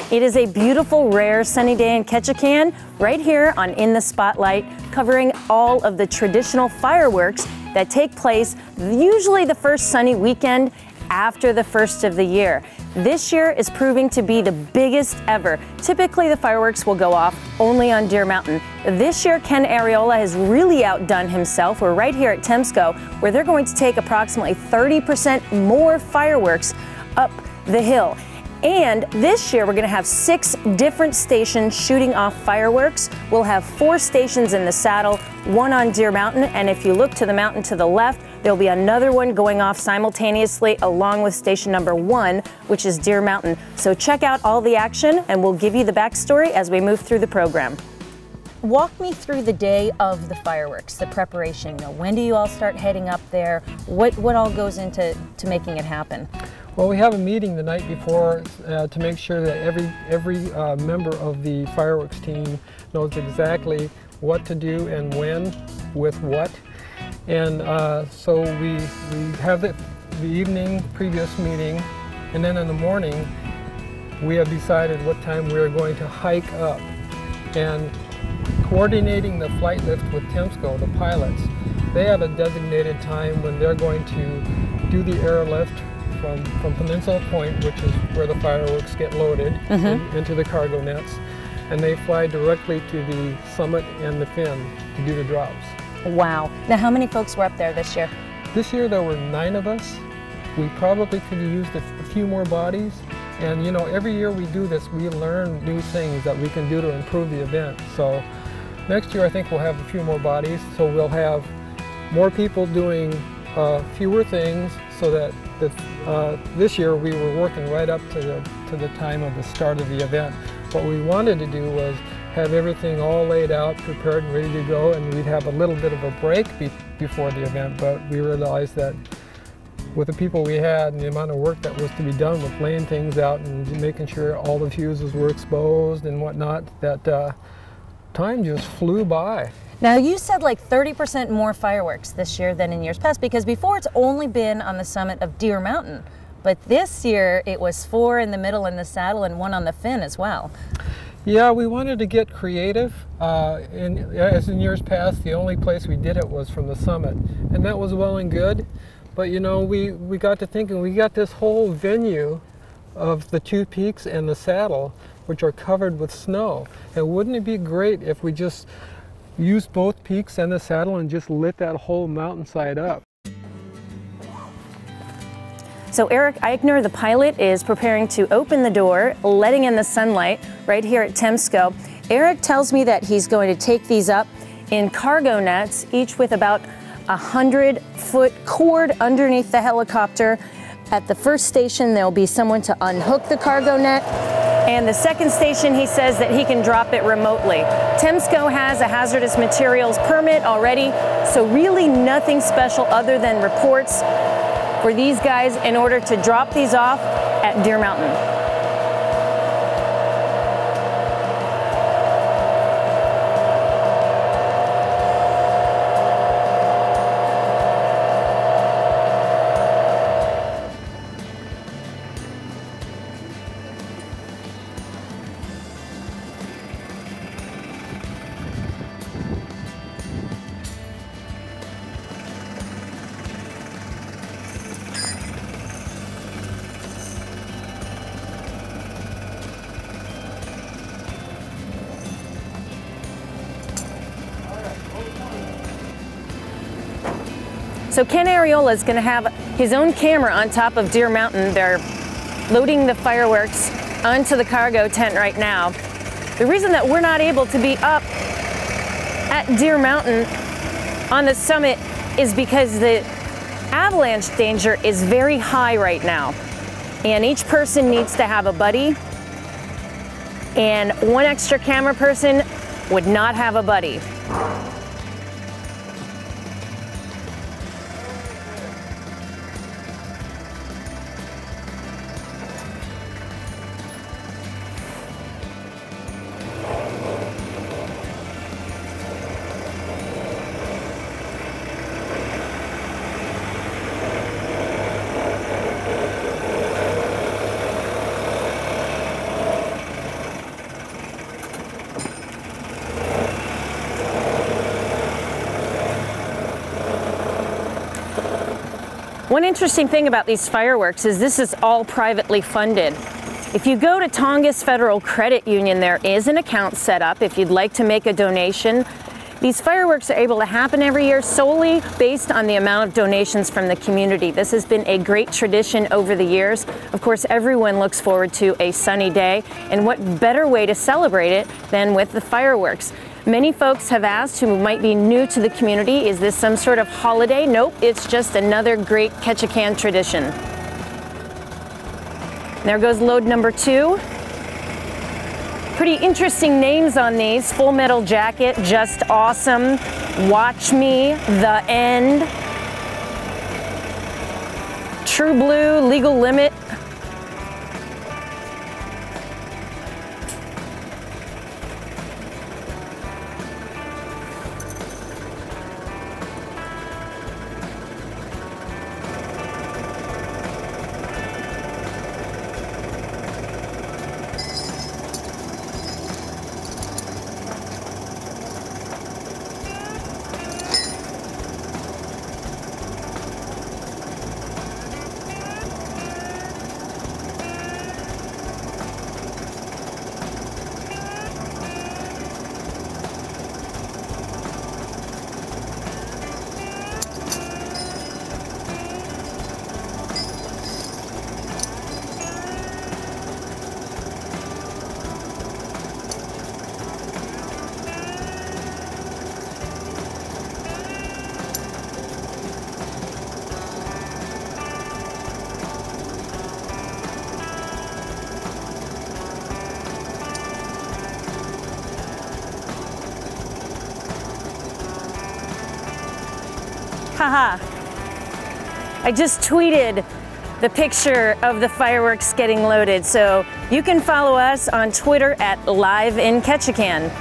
It is a beautiful, rare, sunny day in Ketchikan, right here on In the Spotlight, covering all of the traditional fireworks that take place usually the first sunny weekend after the first of the year. This year is proving to be the biggest ever. Typically, the fireworks will go off only on Deer Mountain. This year, Ken Ariola has really outdone himself. We're right here at Temsco, where they're going to take approximately 30% more fireworks up the hill. And this year, we're going to have 6 different stations shooting off fireworks. We'll have 4 stations in the saddle, 1 on Deer Mountain, and if you look to the mountain to the left, there'll be another one going off simultaneously along with station number 1, which is Deer Mountain. So check out all the action, and we'll give you the backstory as we move through the program. Walk me through the day of the fireworks, the preparation. When do you all start heading up there? What all goes into making it happen? Well, we have a meeting the night before to make sure that every member of the fireworks team knows exactly what to do and when, with what. And so we have the evening previous meeting, and then in the morning we have decided what time we are going to hike up. And coordinating the flight lift with Temsco, the pilots, they have a designated time when they're going to do the airlift from Peninsula Point, which is where the fireworks get loaded into the cargo nets, and they fly directly to the summit and the fin to do the drops. Wow. Now, how many folks were up there this year? This year there were 9 of us. We probably could have used a few more bodies, and you know, every year we do this, we learn new things that we can do to improve the event. So next year I think we'll have a few more bodies, so we'll have more people doing fewer things, so that this year we were working right up to the time of the start of the event. What we wanted to do was have everything all laid out, prepared and ready to go, and we'd have a little bit of a break before the event, but we realized that with the people we had and the amount of work that was to be done with laying things out and making sure all the fuses were exposed and whatnot, that time just flew by. Now, you said like 30% more fireworks this year than in years past, because before it's only been on the summit of Deer Mountain, but this year it was 4 in the middle in the saddle and 1 on the fin as well. Yeah, we wanted to get creative. As in years past, the only place we did it was from the summit, and that was well and good. But you know, we got to thinking, we got this whole venue of the 2 peaks and the saddle, which are covered with snow. And wouldn't it be great if we just used both peaks and the saddle and just lit that whole mountainside up? So Eric Eichner, the pilot, is preparing to open the door, letting in the sunlight right here at Temsco. Eric tells me that he's going to take these up in cargo nets, each with about 100-foot cord underneath the helicopter. At the first station, there'll be someone to unhook the cargo net. And the second station, he says that he can drop it remotely. Temsco has a hazardous materials permit already, so really nothing special other than reports for these guys in order to drop these off at Deer Mountain. So Ken Ariola is going to have his own camera on top of Deer Mountain. They're loading the fireworks onto the cargo tent right now. The reason that we're not able to be up at Deer Mountain on the summit is because the avalanche danger is very high right now. And each person needs to have a buddy. And 1 extra camera person would not have a buddy. One interesting thing about these fireworks is this is all privately funded. If you go to Tongass Federal Credit Union, there is an account set up if you'd like to make a donation. These fireworks are able to happen every year solely based on the amount of donations from the community. This has been a great tradition over the years. Of course, everyone looks forward to a sunny day, and what better way to celebrate it than with the fireworks? Many folks have asked who might be new to the community, is this some sort of holiday? Nope, it's just another great Ketchikan tradition. There goes load number 2. Pretty interesting names on these. Full Metal Jacket, Just Awesome, Watch Me, The End, True Blue, Legal Limit. Haha, I just tweeted the picture of the fireworks getting loaded, so you can follow us on Twitter at Live in Ketchikan.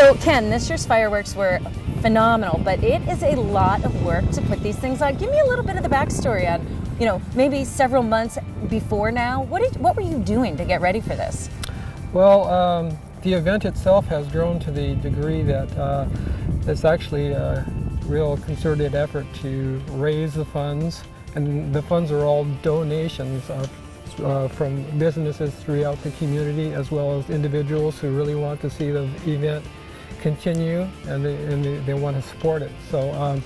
So Ken, this year's fireworks were phenomenal, but it is a lot of work to put these things on. Give me a little bit of the backstory on, you know, maybe several months before now. What were you doing to get ready for this? Well, the event itself has grown to the degree that it's actually a real concerted effort to raise the funds, and the funds are all donations from businesses throughout the community, as well as individuals who really want to see the event continue, and they want to support it. So,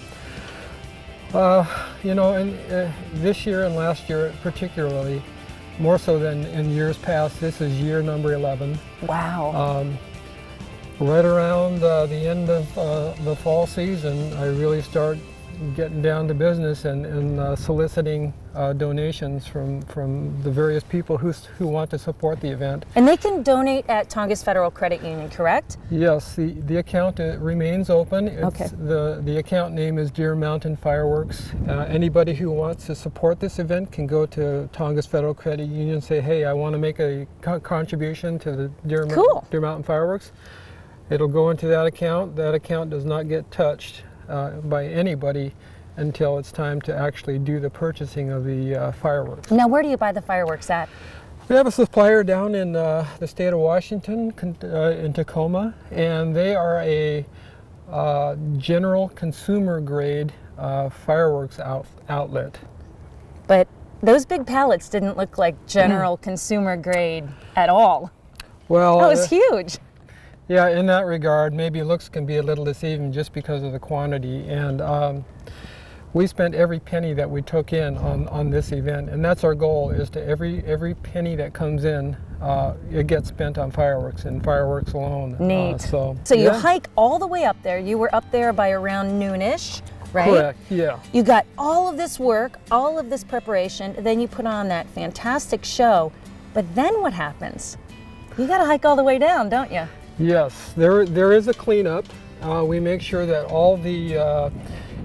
you know, and this year and last year particularly, more so than in years past, this is year number 11. Wow. Right around the end of the fall season, I really start getting down to business and soliciting donations from the various people who want to support the event. And they can donate at Tongass Federal Credit Union, correct? Yes, the account remains open. Okay. The account name is Deer Mountain Fireworks. Anybody who wants to support this event can go to Tongass Federal Credit Union and say, hey, I want to make a contribution to the Deer Mountain Fireworks. It'll go into that account. That account does not get touched by anybody until it's time to actually do the purchasing of the fireworks. Now, where do you buy the fireworks at? We have a supplier down in the state of Washington, in Tacoma, and they are a general consumer grade fireworks outlet. But those big pallets didn't look like general consumer grade at all. Well, that was huge. Yeah, in that regard, maybe looks can be a little deceiving just because of the quantity. And we spent every penny that we took in on this event, and that's our goal, is to every penny that comes in, it gets spent on fireworks and fireworks alone. Neat. So you hike all the way up there. You were up there by around noonish, right? Correct, yeah. You got all of this work, all of this preparation, then you put on that fantastic show. But then what happens? You got to hike all the way down, don't you? Yes, there is a cleanup. We make sure that all the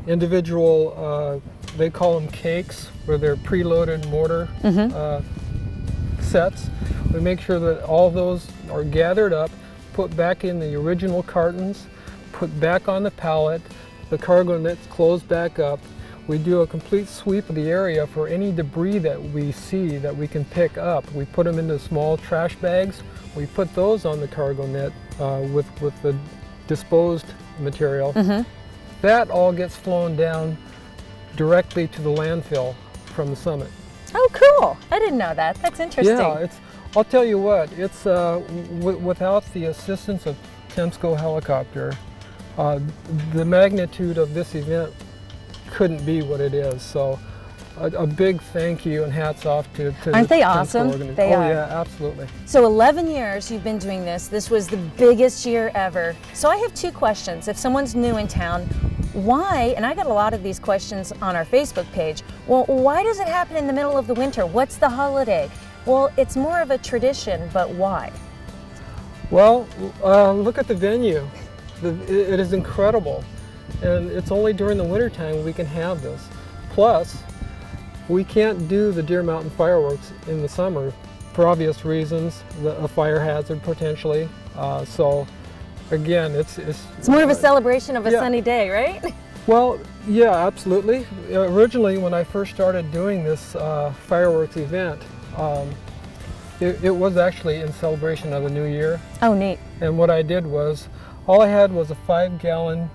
individual, they call them cakes, where they're preloaded mortar sets. We make sure that all those are gathered up, put back in the original cartons, put back on the pallet, the cargo nets closed back up. We do a complete sweep of the area for any debris that we see that we can pick up. We put them into small trash bags. We put those on the cargo net with the disposed material. That all gets flown down directly to the landfill from the summit. Oh, cool. I didn't know that. That's interesting. Yeah, I'll tell you what, it's without the assistance of Temsco helicopter, the magnitude of this event couldn't be what it is. So a big thank you and hats off to Aren't they awesome? They are. Yeah, absolutely. So 11 years you've been doing this. This was the biggest year ever. So I have two questions. If someone's new in town, why, and I got a lot of these questions on our Facebook page, well, why does it happen in the middle of the winter? What's the holiday? Well, it's more of a tradition, but why? Well, look at the venue. It is incredible. And it's only during the wintertime we can have this. Plus, we can't do the Deer Mountain fireworks in the summer for obvious reasons, a fire hazard potentially. So again, it's more of a celebration of a sunny day, right? Well, yeah, absolutely. Originally, when I first started doing this fireworks event, it was actually in celebration of the New Year. Oh, neat. And what I did was, all I had was a 5-gallon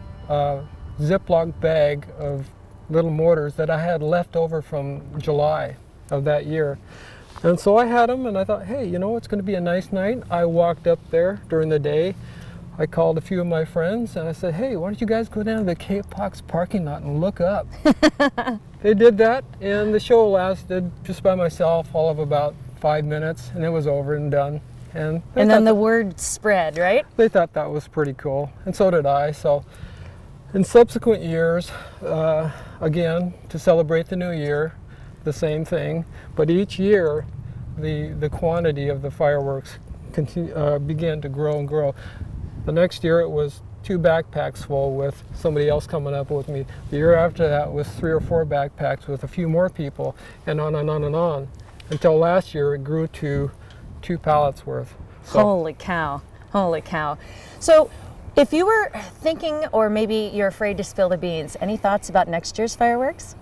Ziploc bag of little mortars that I had left over from July of that year. And so I had them, and I thought, hey, you know, it's going to be a nice night. I walked up there during the day. I called a few of my friends, and I said, hey, why don't you guys go down to the KPU parking lot and look up? They did that, and the show lasted just by myself all of about 5 minutes, and it was over and done. And then the word spread, right? They thought that was pretty cool, and so did I. So in subsequent years, again, to celebrate the new year, the same thing, but each year the quantity of the fireworks began to grow and grow. The next year it was 2 backpacks full with somebody else coming up with me. The year after that was 3 or 4 backpacks with a few more people, and on and on and on, until last year it grew to 2 pallets worth. So, holy cow, holy cow. So If you were thinking, or maybe you're afraid to spill the beans, any thoughts about next year's fireworks?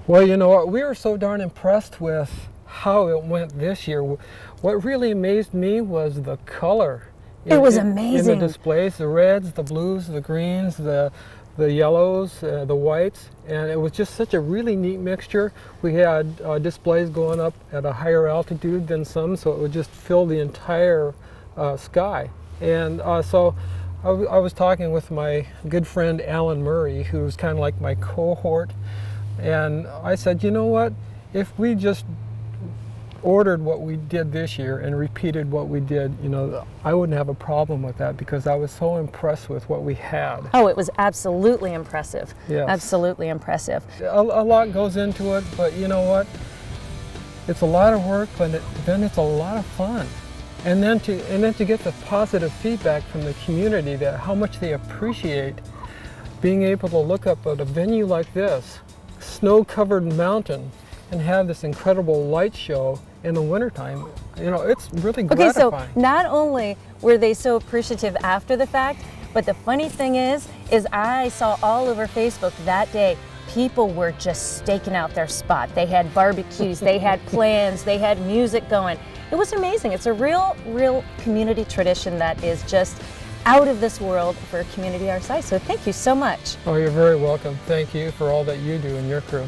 Well, you know what, we were so darn impressed with how it went this year. What really amazed me was the color. It was amazing. In the displays, the reds, the blues, the greens, the yellows, the whites, and it was just such a really neat mixture. We had displays going up at a higher altitude than some, so it would just fill the entire sky. And so I was talking with my good friend Alan Murray, who's kind of like my cohort, and I said, you know what, if we just ordered what we did this year and repeated what we did, you know, I wouldn't have a problem with that, because I was so impressed with what we had. Oh, it was absolutely impressive. Yes. Absolutely impressive. A lot goes into it, but you know what? It's a lot of work, but then it's a lot of fun. And then to get the positive feedback from the community, that how much they appreciate being able to look up at a venue like this, snow-covered mountain, and have this incredible light show in the wintertime. You know, it's really gratifying. Okay, so not only were they so appreciative after the fact, but the funny thing is I saw all over Facebook that day, people were just staking out their spot. They had barbecues, they had plans, they had music going. It was amazing. It's a real community tradition that is just out of this world for a community our size. So thank you so much. Oh, you're very welcome. Thank you for all that you do and your crew.